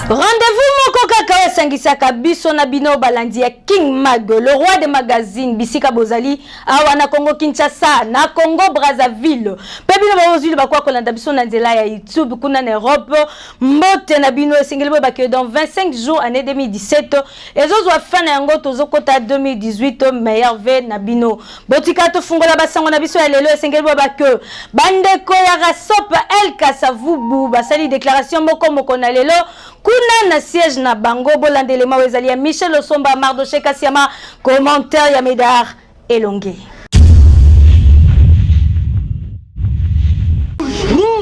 Rendez-vous moko kaka sangisaka biso na bino balandi ya King Mag, le roi des magazines bisika bozali awa na Congo Kinshasa na Congo Brazzaville. Pe bino bazuli bakwa kolanda biso na nzela ya YouTube kuna na Europe. Mbote na bino esengeli bo bakyo dans 25 jours année 2017 ezozwa fin na yango tozokota 2018 meilleur ve na bino. Botika to fungola basango na biso ya lelo esengeli bo bakyo bandeko ya Rasop El Kasavubu basali déclaration moko na lelo kuna na siège na bango bolandele mawezali ya Michel Osomba Mardoché Kasiama commentaire ya Médard Elongé.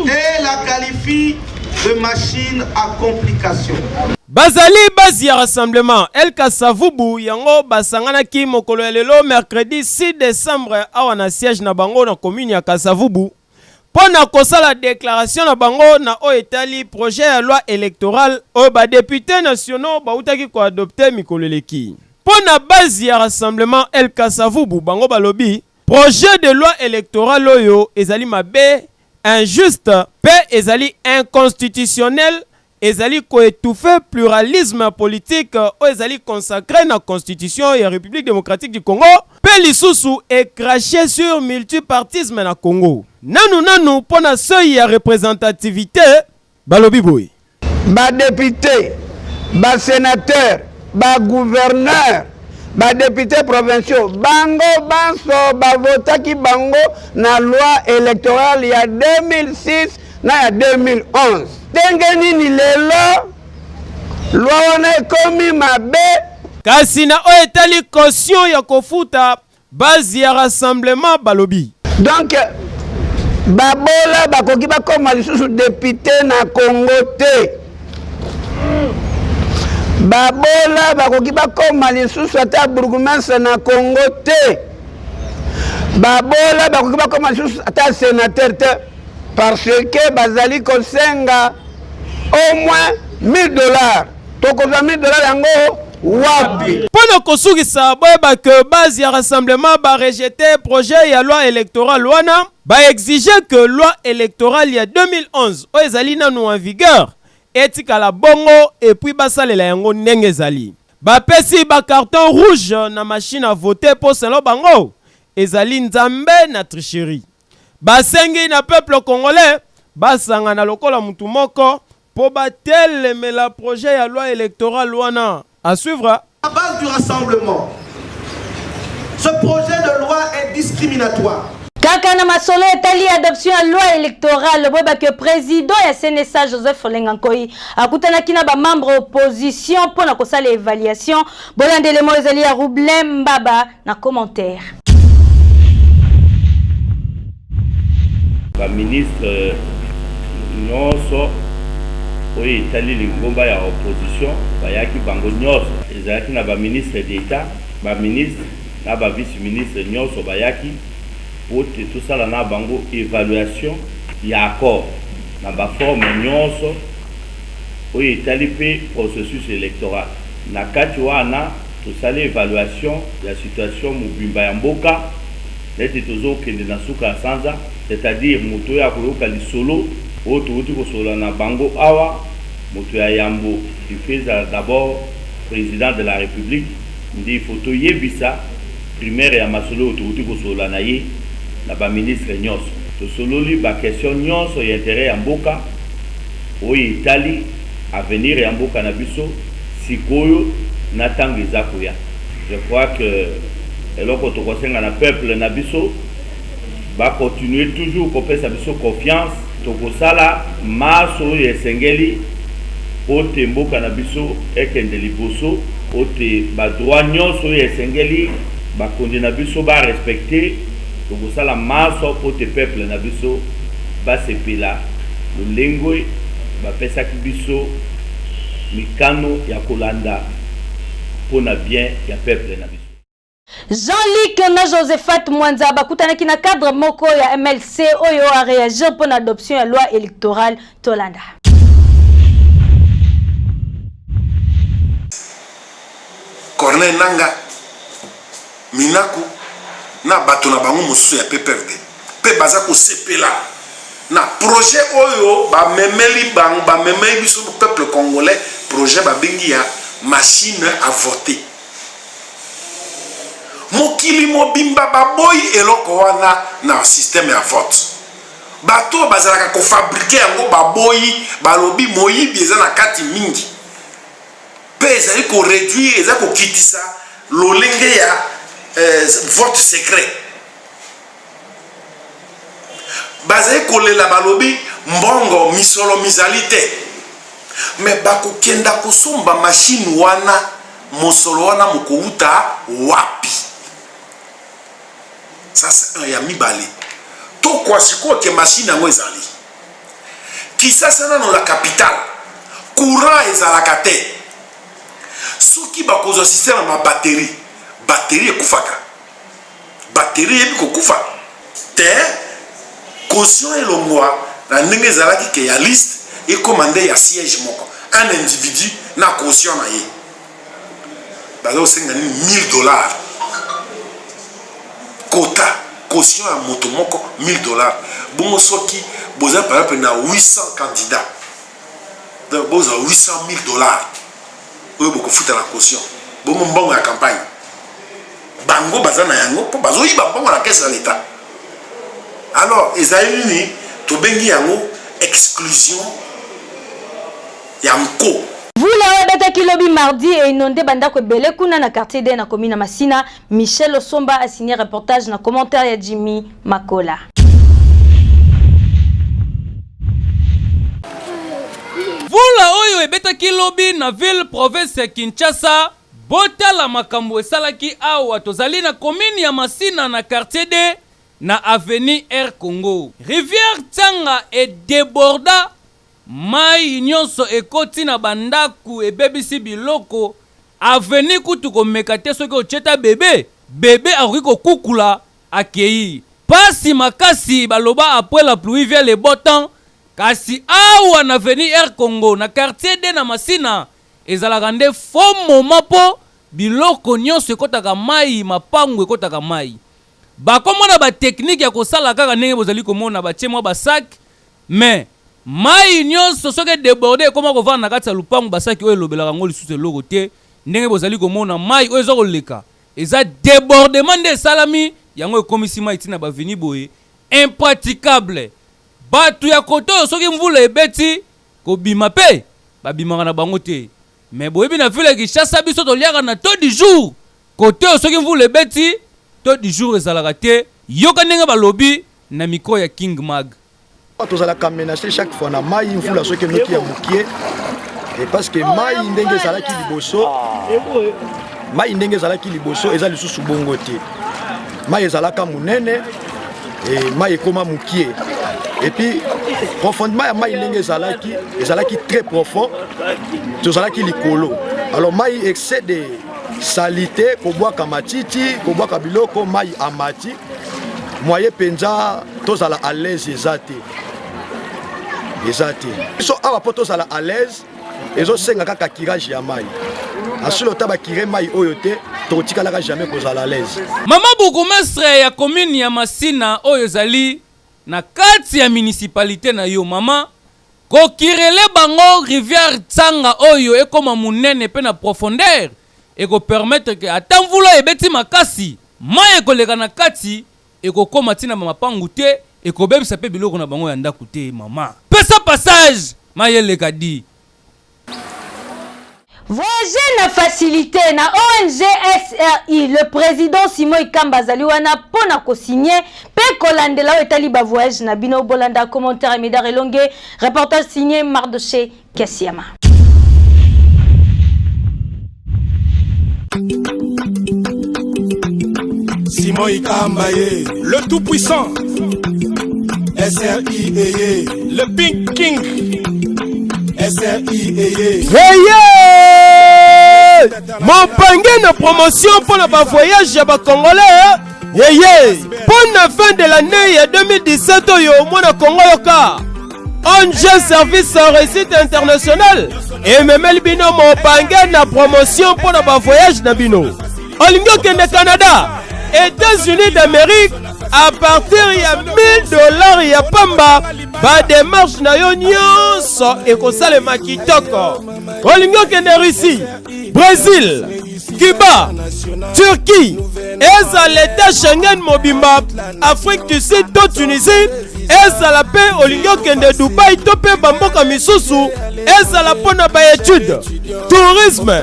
Et la qualifie de machine à complication. Bazali basi ya rassemblement El Kasavubu yango basangana ki mokolo ya lelo mercredi 6 décembre awa na siège na bango na commune ya Kasavubu. Pona kosala déclaration na bango na o etali projet ya loi électorale o ba député nationaux ba utaki ko adopter mikoleleki. Pona base ya rassemblement El Kasavubu bango balobi projet de loi électorale oyo ezali mabe, injuste, pe ezali inconstitutionnel, ezali ko étouffer pluralisme politique o ezali consacré na constitution et République démocratique du Congo, pe lisusu est craché sur multipartisme na Congo. Nanu pona seuil ya représentativité balobi boy. Ba député, ba sénateur, ba gouverneur, ba député provinciaux, bango banso ba votaki bango na loi électorale ya 2006 na ya 2011. Tengeni ni lelo loi wana ekomi mabe kasi na o etali caution ya kofuta base ya rassemblement balobi. Donc babola bakoki bakoma lisusu député na Congo te. Babola bakoki bakoma lisusu ata bourgmestre na Congo te. Babola bakoki bakoma lisusu ata sénateur te parce que bazali kosenga au moins $1000. Tokozwa $1000 yango wapi. Pona kosugisa boyeba que base ya rassemblement ba rejeter projet ya loi électorale wana ba exiger que loi électorale ya 2011 o ezali nanu en vigueur etika la bongo et puis basalela yango ndenge ezali. Ba pesi ba carton rouge na machine à voter pour selo bango ezali nzambe na tricherie. Ba sengi na peuple congolais basanga na lokola mutu moko po batelemela projet ya loi électorale wana. À suivre. À base du rassemblement, ce projet de loi est discriminatoire. Kaka na masolo etali adoption ya loi électorale boba que président ya CNSA Joseph Lengankoi akutana kina ba membre opposition pour na kosala évaluation bolandele mo ezali ya Roublem Mbaba na commentaire. Ba ministre nyonso oye etali lingomba ya opposition bayaki bango nyonso ezalaki na ba ministre d'État, ba ministre na ba vice ministre nyonso bayaki pote tosala na bango évaluation ya accord na ba forme nyonso oye etali pe processus électoral na kati wana tosala évaluation ya situation mobimba ya mboka neti tozokende na suka sanza, c'est-à-dire moto ya koyoka lisolo oyo touti kosola na bango awa moto ya yambo il fait d'abord président de la République ndi photo yebisa primaire ya masolo touti kosola na ye na ba ministre nyonso tosololi ba question nyonso ya intérêt ya mboka oyo Italie avenir ya mboka na biso sikoyo na tango ezakoya. Je crois que eloko tokosenga na peuple na biso ba continuer toujours kopesa biso confiance tokosala maso esengeli ote mboka na biso ekende liboso ote ba droit nyonso esengeli ba kondi na biso ba respecter tokosala maso ote peuple na biso ba sepela lulengo ba pesa ki biso mikano ya kolanda pona bien ya peuple na biso. Jean-Luc na Josephat Mwanza bakutanaki na cadre moko ya MLC oyo a réagir pour l'adoption de la loi électorale Tolanda. Corneille Nanga Minaku na bato na bango mosusu ya PPRD pe baza ko sepela na projet oyo ba memeli bango ba memeli biso peuple peuple congolais projet babengi ya machine à voter. Mokili mobimba baboyi eloko wana na système ya vote. Bato bazalaka ko fabriquer yango baboyi balobi moyibi eza na kati mingi. Pe ezali ko réduire eza ko kitisa lolenge ya vote secret. Bazali kolela balobi mbongo misolo mizalite. Mais bakokenda kosomba machine wana mosolo wana mokouta wapi. Ça c'est un yami balé. To kwa siko ke machine yango ezali. Kisasa na la capitale. Courant ezalaka te. Soki bakozo système ma batterie. Batterie ekufaka. Batterie ebiko kufa. Te caution elongwa na ndenge ezalaki ke ya liste et commandé ya siège moko. Un individu na caution na ye. Bazo sengani $1000. Quota caution à motomoko $1000. Bon soki boza par exemple na 800 candidats. Donc boza $800,000. Oyo boko futa la caution. Bon mbongo ya campagne. Bango bazana yango po bazo yiba mbongo na caisse de l'État. Alors ezali to bengi yango exclusion yanko. Vous l'avez bêta kilobi mardi et inondé bandako belé kuna na quartier de na commune Masina. Michel Osomba a signé reportage na commentaire ya Jimmy Makola. Vula oyo ebeta kilobi na ville province ya Kinshasa. Bota la makambo esalaki awa tozali na commune ya Masina na quartier de na avenue Air Congo. Rivière Tsanga et déborda. Mai nyonso ekoti na bandaku ebebisi biloko aveni kutu komekate soki ocheta bébé akoki kokukula akei pasi makasi baloba après la pluie vient le beau temps kasi awa na avenue Air Congo na quartier de na Masina ezalaka nde faux moment po biloko nyonso ekotaka mai mapango ekotaka mai bakomona ba technique ya kosala kaka ndenge bozali komona batie mwa basak mais mai nyonso soki débordé koma kovanda na kati ya lupango basaki oyo elobelaka ngo lisusu eloko te ndenge bozali komona mai oyo eza koleka eza débordement nde esalami yango ekomisi mai tina baveni boye impraticable bato ya kote oyo soki mvula ebeti kobima pe babimaka na bango te mais boyebi na ville Kinshasa biso toliaka na taux du jour kote oyo soki mvula ebeti taux du jour ezalaka te yoka ndenge balobi na micro ya King Mag. Tozalaka menacer chaque fois na mai mvula soki noki ya mukie et parce que mai ndenge ezalaki liboso eza lisusu bongo te mai ezalaka munene et mai ekoma mukie et puis profondément ya mai ndenge ezalaki très profond tozalaki likolo alors mai excès de salité kobwaka matiti kobwaka biloko mai amati moyen penza tozala à l'aise ezate so awa po tozala à l'aise ezosenga kaka kirage ya mai asilo taba kire mai oyo te tokotikalaka jamais kozala à l'aise. Mama bourgmestre ya commune ya Masina oyo zali na kati ya municipalité na yo mama kokirele bango rivière Tsanga oyo ekoma munene pe na profondeur eko permettre que ata mvula ebeti makasi mai ekoleka na kati ekokoma tina mapangu te ekobebisa pe biloko na bango ya ndaku te mama pesa passage mayele kadi. Voyager na facilité na ONG SRI le président Simon Ikamba zali wana pona ko signer pe kolandela etali ba voyage na bino bolanda commentaire Médard Elonge reportage signé Mardoché Kessiama. Simon Ikamba le tout puissant SRI le Pink King SRI Mopange na promotion pour le voyage ya ba Congolais. Pour la fin de l'année ya 2017 oyo mona Congo yoka. ONG service réussite international. Et memel bino mopange na promotion pour le voyage na bino. Olingo kende Canada, États-Unis d'Amérique, à partir ya $1000 ya pamba ba démarche na yo nyonso ekosalema kitoko. Olingo kende Russie, Brésil, Cuba, Turquie, eza l'État Schengen mobimba, Afrique du Sud to Tunisie, eza la paix olingo kende Dubaï to pe bamboka misusu, eza la pona ba étude, tourisme,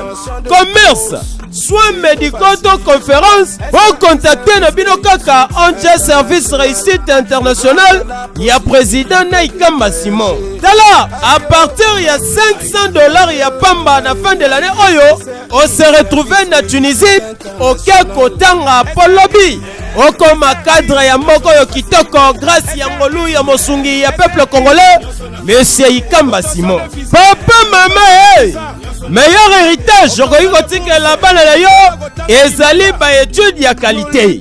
commerce, soins médicaux to conférence, pour contacter na bino kaka ONG Service Réussite International, ya président Naikamba Simon. Tala, à partir ya $500 ya pamba na fin de l'année oyo, on se retrouve na Tunisie, au Kotanga Polobi. Okoma cadre ya moko yo kitoko grâce ya ngolu ya mosungi ya peuple congolais, Monsieur Ikamba Simon. Papa, maman, hey! Meilleur héritage, okoki kotikela bana na yo ezali ba étude ya qualité.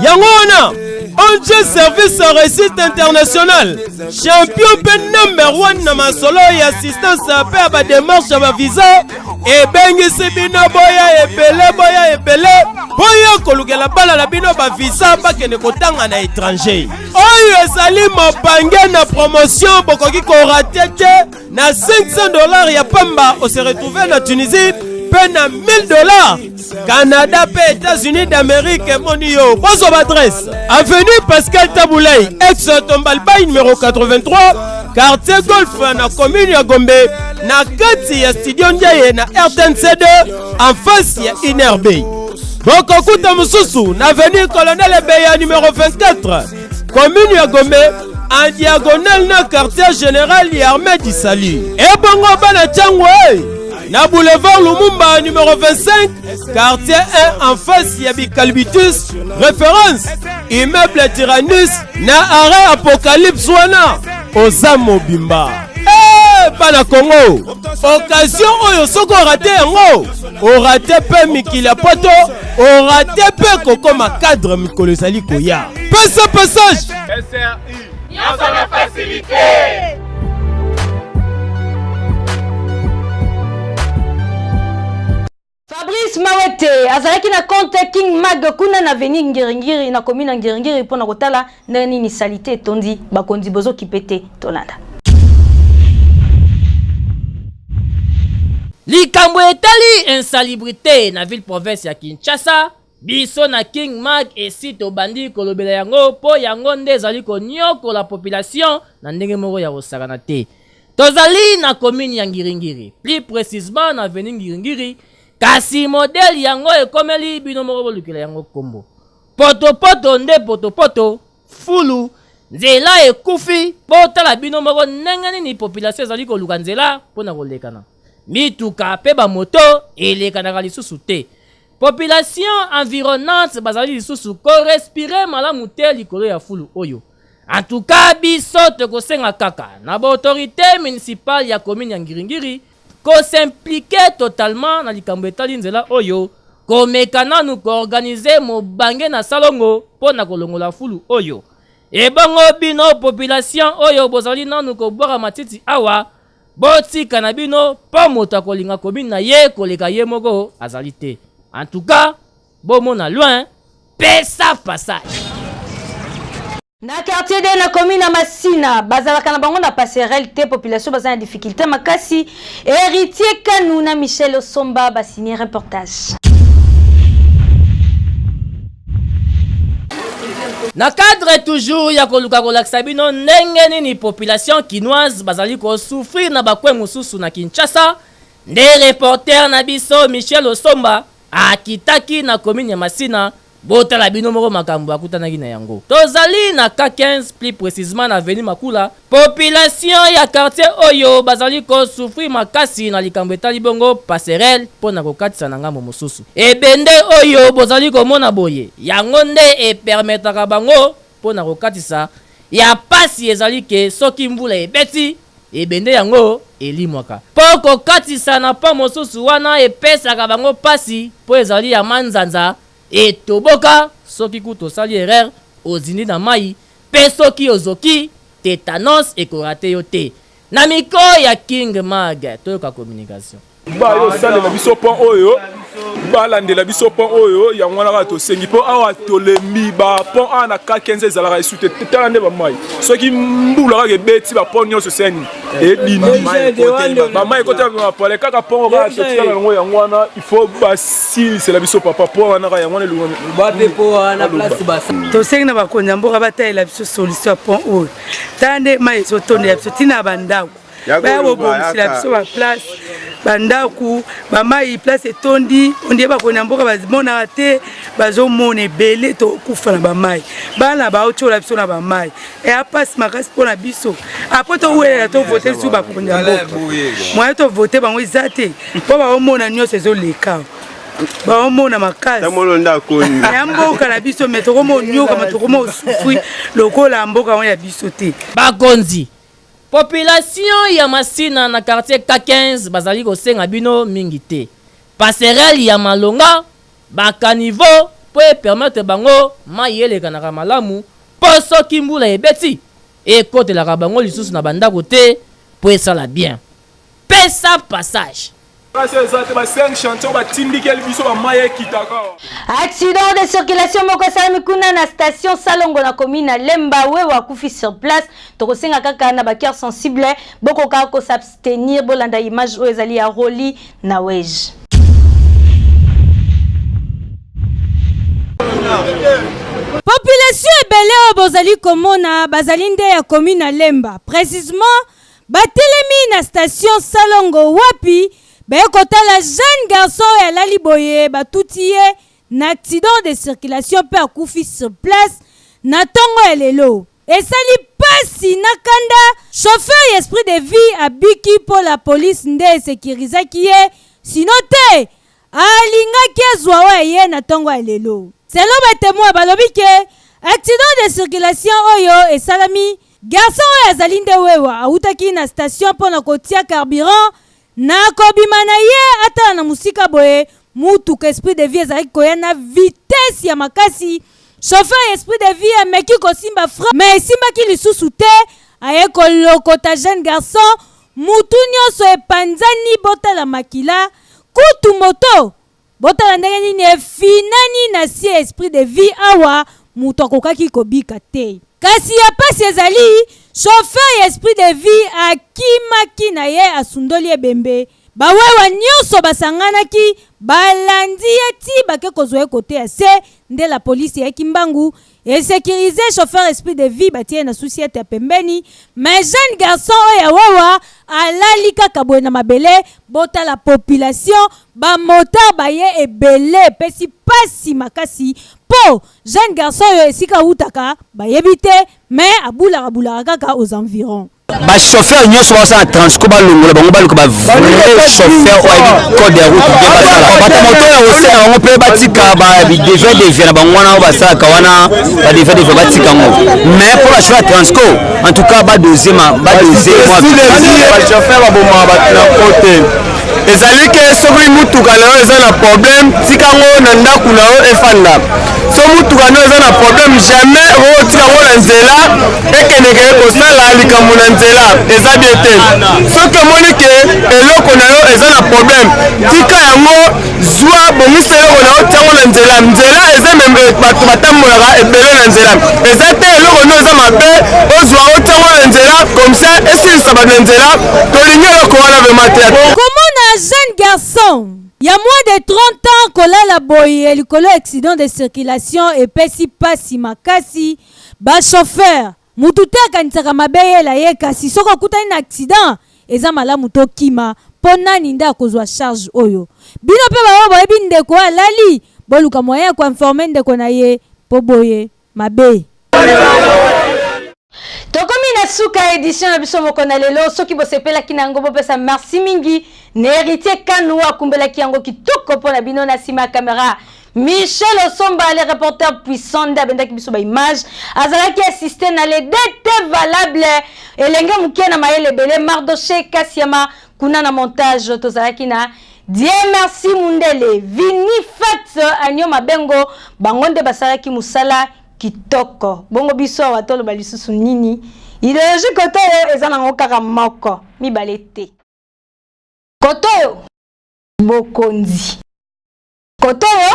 Yango wana ONG Service Réussite International, champion pe #1 na masolo ya assistance pe ba démarche ba visa e bengisi bino boya ebele boya kolukela bala na bino ba visa bakende kotanga na étranger. Oyo ezali mopange na promotion bokoki ko rater na $500 ya pamba on se retrouve na Tunisie pe na $1000 Canada pe États-Unis d'Amérique monio. Bonjour adresse avenue Pascal Taboulay ex Tombalbaye numéro 83 quartier Golf na commune ya Gombe na kati ya studio Ndiaye na RTNC2 en face ya INRB. Bokokuta mususu na avenue Colonel Beya numéro 24 commune ya Gombe en diagonale na quartier général ya Armée du Salut. Et bongo bana changwe na boulevard Lumumba numéro 25 quartier 1 en face ya Bicalbitus référence immeuble Tyrannus na arrêt Apocalypse wana oza mobimba. Bana Congo occasion oyo soko raté yango o raté pe mikili poto o raté pe kokoma cadre mikolo ezali koya pesa passage SRI nyonso na facilité. Fabrice Mawete azalaki na compte King Mag kuna na veni Ngiringiri na commune Ngiringiri pona kotala nani ni salité tondi bakondi bozo kipete tolanda. Likambo etali insalubrité na ville province ya Kinshasa, biso na King Mag esite obandi kolobela yango po yango nde ezali konyoko la population na ndenge moko ya kosakana te. Tozali na commune ya Ngiringiri, plus précisément na avenue Ngiringiri, kasi modèle yango ekomeli bino moko bolukela yango kombo. Poto nde poto fulu nzela ekufi botala bino moko ndenge nini population ezali koluka nzela pona kolekana. Mituka pe ba moto elekanaka lisusu te. Population environnante bazali lisusu ko respirer malamu te likolo ya fulu oyo. En tout cas biso tokosenga kaka na ba autorité municipale ya commune ya Ngiringiri ko s'impliquer totalement na likambo etali nzela oyo komekana nu ko organiser mobange na salongo pona kolongola fulu oyo. E bongo bino population oyo bozali nanu ko bora matiti awa botika na bino po moto akolinga commune na ye koleka ye moko azali te. En tout cas bomona loin pesa passage. Na quartier de na commune na Masina bazalaka na bango na passerelle te population bazana difficulté makasi héritier Kanou na Michel Osomba ba signé reportage. Na cadre toujours ya koluka kolakisa bino ndenge nini population kinoise bazali ko souffrir na bakwe mususu na Kinshasa, nde reporter na biso Michel Osomba akitaki na commune ya Masina botala bino moko makambo akutanaki na yango. Tozali na K15 plus précisément na avenue Makula, population ya quartier oyo bazali ko souffrir makasi na likambo etali bongo passerelle pona kokatisa na ngambo mosusu. Ebende oyo bozali komona boye yango nde epermetaka bango pona kokatisa ya pasi ezali ke soki mbula ebeti ebende yango elimwaka. Po kokatisa na pa mosusu wana epesaka bango pasi po ezali ya manzanza etoboka soki kuto sali erreur ozindi na mai pe soki ozoki tétanos ekorate yo te. Na miko ya King Mag toyoka communication bayo sale na biso pon oyo balandela biso pont oyo yango wana to sengi po awa tolemi ba pont ana ka 15 ezalaka esute tala nde ba mai soki mbula ka beti ba pont nyonso seni et dini ba mai côté ba pole kaka pont ba to tala ngo yango wana il faut ba si c'est la biso papa pont wana ka yango le ba pe po na place ba to sengi na ba konya mboka bataila biso solution pont oyo tande mai so tonde biso tina bandako ba bo la biso ba place bandaku bamai place etondi ondie bakonya mboka bazimona te bazomona ebele to kufa na bamai bana baotiola biso na bamai e apasi makasi mpona biso apres towelela tovote biso bakonya mboka moye tovote bango eza te mpo baomona nyonso ezoleka baomona makasi ya mboka na biso me tokomonyoka ma tokomosufri lokola mboka yango ya biso te bakonzi population ya Masina na quartier K15 bazali kosenga bino mingi te. Passerelle ya Malonga bakaniveau po permettre bango mayeleka na malamu poso kimbula ebeti e kote la bango lisusu na bandako te po esala bien. Pesa passage. Accident de circulation mokosala mikuna na station Salongo na commune na Lemba we wakufi sur place tokosenga kaka na bakier sensible boko kako s'abstenir bolanda image o ezali ya Roli na Wej. Population ebele o bozali komona bazali nde ya commune na Lemba précisément batelemi na station Salongo wapi la jeune garçon et la liboye batuti na accident de circulation pe akufi sur place na tongo elelo et sali pasi na kanda chauffeur esprit de vie abiki pour la police nde sécuriser qui est sinon te alinga kezwa wa ye na tongo elelo selon ba témoin balobi ke accident de circulation oyo et salami garçon azali nde wewa autaki na station pour na kotia carburant na kobima na ye ata na musika boye mutuka esprit de vie ezali koya na vitesse ya makasi chauffeur esprit de vie ameki kosimba fra mais esimbaki lisusu te aye kolokota jeune garçon mutu nyonso epanzani botala makila kutu moto botala ndenge nini efinani na si esprit de vie awa mutu akokaki kobika te kasi ya pasi ezali chauffeur esprit de vie akimaki na ye asundoli ebembe bawewa nyonso basanganaki balandi eti bake kozwa ye kote ya se nde la polisi ya kimbangu et sécuriser chauffeur esprit de vie batie na société ya pembeni mais jeune garçon oya wawa alali kaka boye na mabele bota la population ba moteur baye ebele pesi pasi makasi po jeune garçon oyo esika utaka bayebite mais abula kaka aux environs ba chauffeur nyonso basala transco balongola bango baluka ba vrai chauffeur oyebi code ya route bien basala bata moto ya osena bango mpe batika ba devie na bango wana basalaka wana ba devie batika ngo mais pour la chauffeur transco en tout cas ba deuxième chauffeur baboma batina kote ezali ke soki mutuka na yo eza na problème tika ngo na ndaku na yo efanda so mutuka na yo eza na problème jamais otika ngo na nzela ekendeke kosala likambo na nzela eza bien te soki omoni ke eloko na yo eza na problème tika yango zwa bongisa eloko na yo tiango na nzela nzela eza meme bato batambolaka ebele na nzela eza te eloko na yo eza mabe ozwa o tiango na nzela comme ça esilisa bato na nzela tolingi eloko wana vraimen te un jeune garçon, il y a moins de 30 ans kolala boye likolo accident de circulation et pesi pasi makasi ba chauffeur mututa kanisaka mabeye la ye kasi soko kutani na accident eza malamu to kima pona ninda kozwa charge oyo bino pe ba boyebi ndeko alali boluka moyen ko informer ndeko na ye po boye mabe tokomi na suka édition na biso moko na lelo soki bosepelaki na yango bopesa merci mingi na héritier kanu akumbelaki yango kitoko mpo na bino na nsima ya caméra Michel Osomba le reporter puissant d'abendaki biso ba image azalaki assisté na les DT valable elenge mukie na mayele bele Mardoché Kasiama kuna na montage tozalaki na Dieu merci Mundele Vini Fat Anyo Mabengo bangonde basalaki musala kitoko bongo biso watolo balisusu nini idéologie koto eza nango kaka moko mibale te koto bokonzi Kotoyo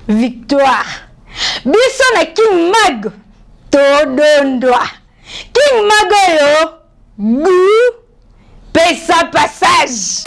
victoire. Biso na King Mag todondwa. King Mag yo gu pesa passage.